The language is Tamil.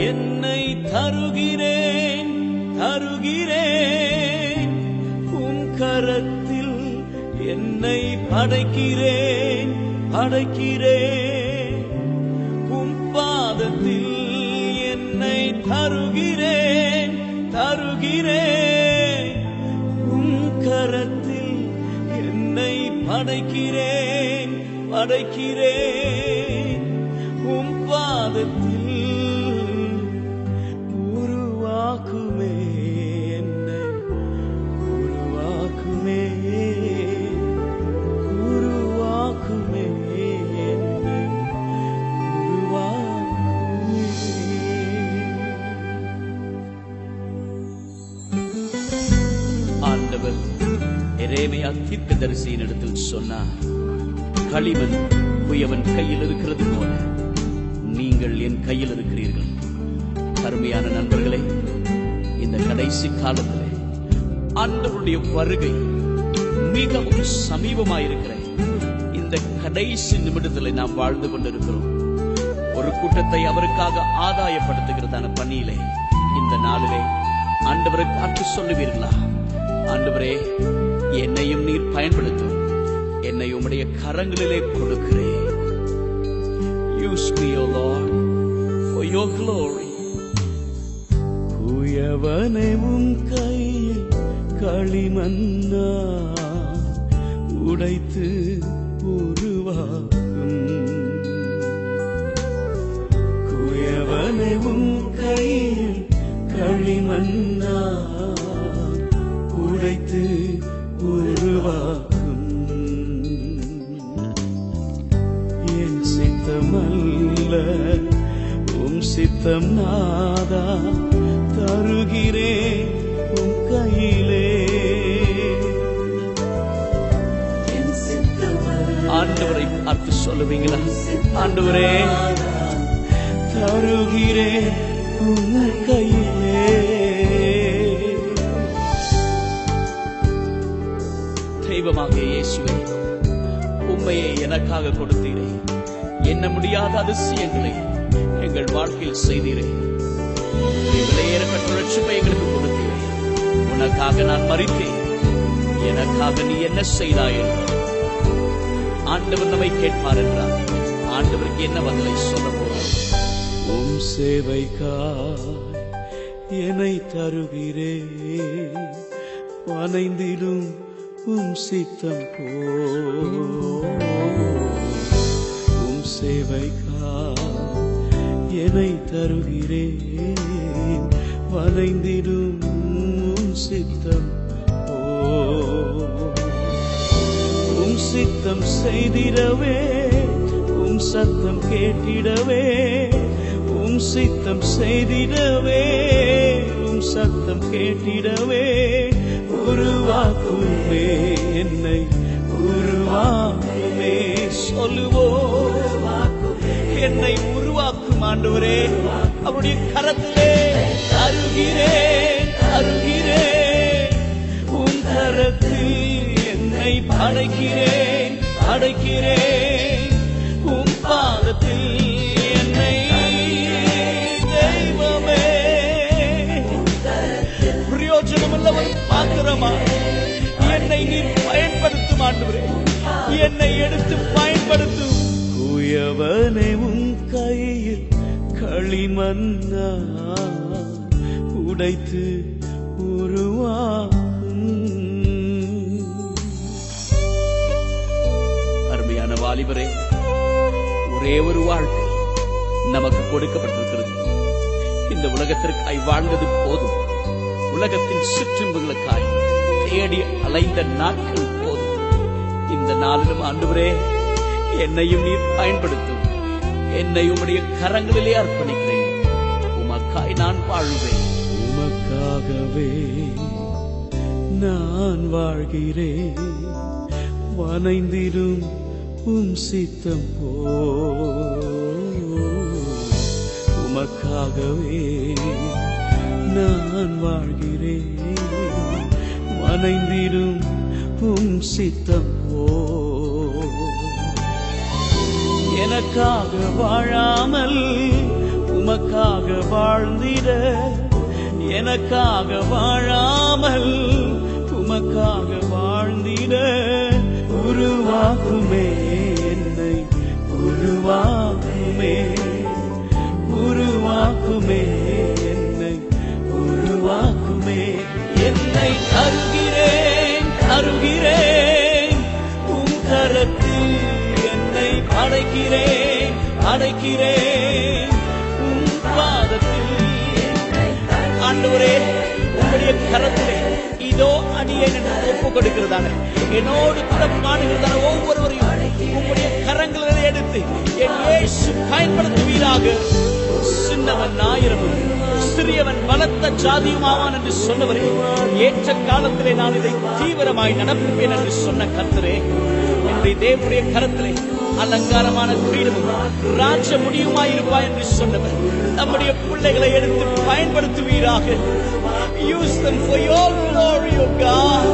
என்னை தருகிறேன் தருகிறேன், உம் கரத்தில் என்னை படைக்கிறேன் படைக்கிறேன், உம் பாதத்தில் என்னை தருகிறேன் தருகிறேன், உம் கரத்தில் என்னை படைக்கிறேன் படைக்கிறேன், உம் பாதத்தில் உருவாக்குமே என்னை உருவாக்குமே உருவாக்குமே என்னை உருவாக்குமே. ஆண்டவர் எரேமியா தீர்க்கதரிசியின் இடத்தில் சொன்னார், களிமண் குயவன் கையில் இருக்கிறது போல நீங்கள் என் கையில் இருக்கிறீர்கள். அருமையான நண்பர்களே, இந்த கடைசி காலத்திலே ஆண்டவருடைய வருகை மிகவும் சமீபமாயிருக்கிற இந்த கடைசி நிமிடத்திலே நாம் வாழ்ந்து கொண்டிருக்கிறோம். ஒரு கூட்டத்தை அவருக்காக ஆதாயப்படுத்துகிறதான பணியிலே இந்த நாளிலே ஆண்டவரை பார்த்து சொல்லுவீர்களா, ஆண்டவரே என்னையும் நீர் பயன்படுத்தும், என்னை உம்முடைய கரங்களிலே கொடுக்கிறேன். Use me, O Lord, for your glory. குயவனை உம் கையில் களிமண்ணா உடைத்து உருவாக்கும், குயவனை உம் கையில் களிமண்ணா உடைத்து உருவாக்கும், என் சித்தமல்ல உம் சித்தம் நாதா தருகிறேன் உம் கையிலே. ஆண்டவரை பார்த்து சொல்லுவீங்களா, ஆண்டவரே தருகிறேன் உம் கையிலே. தெய்வமாக இயேசுவே, உம்மையை எனக்காக கொடுத்தீரே, எண்ண முடியாத அதிசயங்களை எங்கள் வாழ்க்கையில் செய்தீரே, விலையேறப்பட்ட ரட்சிப்பை எங்களுக்கு கொடுத்தீரே. உனக்காக நான் மரித்தேன், எனக்காக நீ என்ன செய்தாய் என்றார். ஆண்டவர் நம்மை கேட்பார் என்றார். ஆண்டவருக்கு என்ன பதிலை சொல்ல போறார்? உம் சேவைக்காய் என்னை தருகிறேன், வனைந்திடும் உம் சித்தம் போ. உம் சேவைக்காய் என்னை தருகிறேன், வனைந்திடும் உம் சித்தம் போ. உம் சித்தம் செய்திடவே, உம் சத்தம் கேட்டிடவே, உம் சித்தம் செய்திடவே, உம் சத்தம் கேட்டிடவே, உருவாக்குமே என்னை உருவாக்குமே. சொல்லுவோம், என்னை உருவாக்கும் ஆண்டவரே, அவருடைய கரத்திலே தருகிறேன் தருகிறேன், உன் கரத்தில் என்னை படைக்கிறேன் படைக்கிறேன், உன் பாதத்தில் என்னை. தெய்வமே, பிரயோஜனமுள்ளவர் பாத்திரமா என்னை நீர் பயன்படுத்தும் ஆண்டவரே, என்னை எடுத்து பயன்படுத்தும். குயவனை உன் கையில் களிமண்ணா உடைத்து உருவாக்கும். அருமையான வாலிபரே, ஒரே ஒரு வாழ்க்கை நமக்கு கொடுக்கப்பட்டிருக்கிறது. இந்த உலகத்திற்காய் வாழ்ந்தது போதும். உலகத்தின் சிற்றின்பங்களுக்காய் தேடி அலைந்த நாட்கள் போதும். இந்த நாளிலும் ஆண்டவரே, என்னையும் நீர் பயன்படுத்தும். என்னை உம்முடைய கரங்களிலே அர்ப்பணிக்கிறேன். உமக்காய் நான் வாழ்வேன். உமக்காகவே நான் வாழ்கிறேன், வனைந்திடும் உம் சித்தம் போ. உமக்காகவே நான் வாழ்கிறேன், வனைந்திடும் உம் சித்தம் போ. எனக்காக வாழாமல் உம் உமக்காக வாழ்ந்திட எனக்காக வாழாமல் உமக்காக வாழ்ந்திட உருவாக்குமே என்னை உருவாக்குமே உருவாக்குமே என்னை உருவாக்குமே என்னை தருகிறேன் தருகிறேன் உம் கரத்தில் என்னை அடைக்கிறேன் அடைக்கிறேன் உம் பாதத்தில் ஆண்டவரே உம்முடைய கரத்திலே இதோ அடியேன் என்று ஒப்பு கொடுக்கிறதான என்னோடு கூட பாடுகிறதான ஒவ்வொருவரையும் உம்முடைய கரங்களிலே எடுத்து என் இயேசு பயன்படுத்துவீராக. சின்னவன் 1000 சிறியவன் பலத்த ஜாதியுமாவான் என்று சொன்னவரே, ஏற்ற காலத்திலே நான் இதை தீவிரமாய் நடப்பிப்பேன் என்று சொன்ன கர்த்தரே, என்னுடைய தேவனுடைய கரத்திலே அலங்காரமான கிரீடமும் ராஜ முடியுமாய் இருப்பாய் என்று சொன்னவர் நம்முடைய பிள்ளைகளை எடுத்து பயன்படுத்துவீராக. Use them for your glory, O God.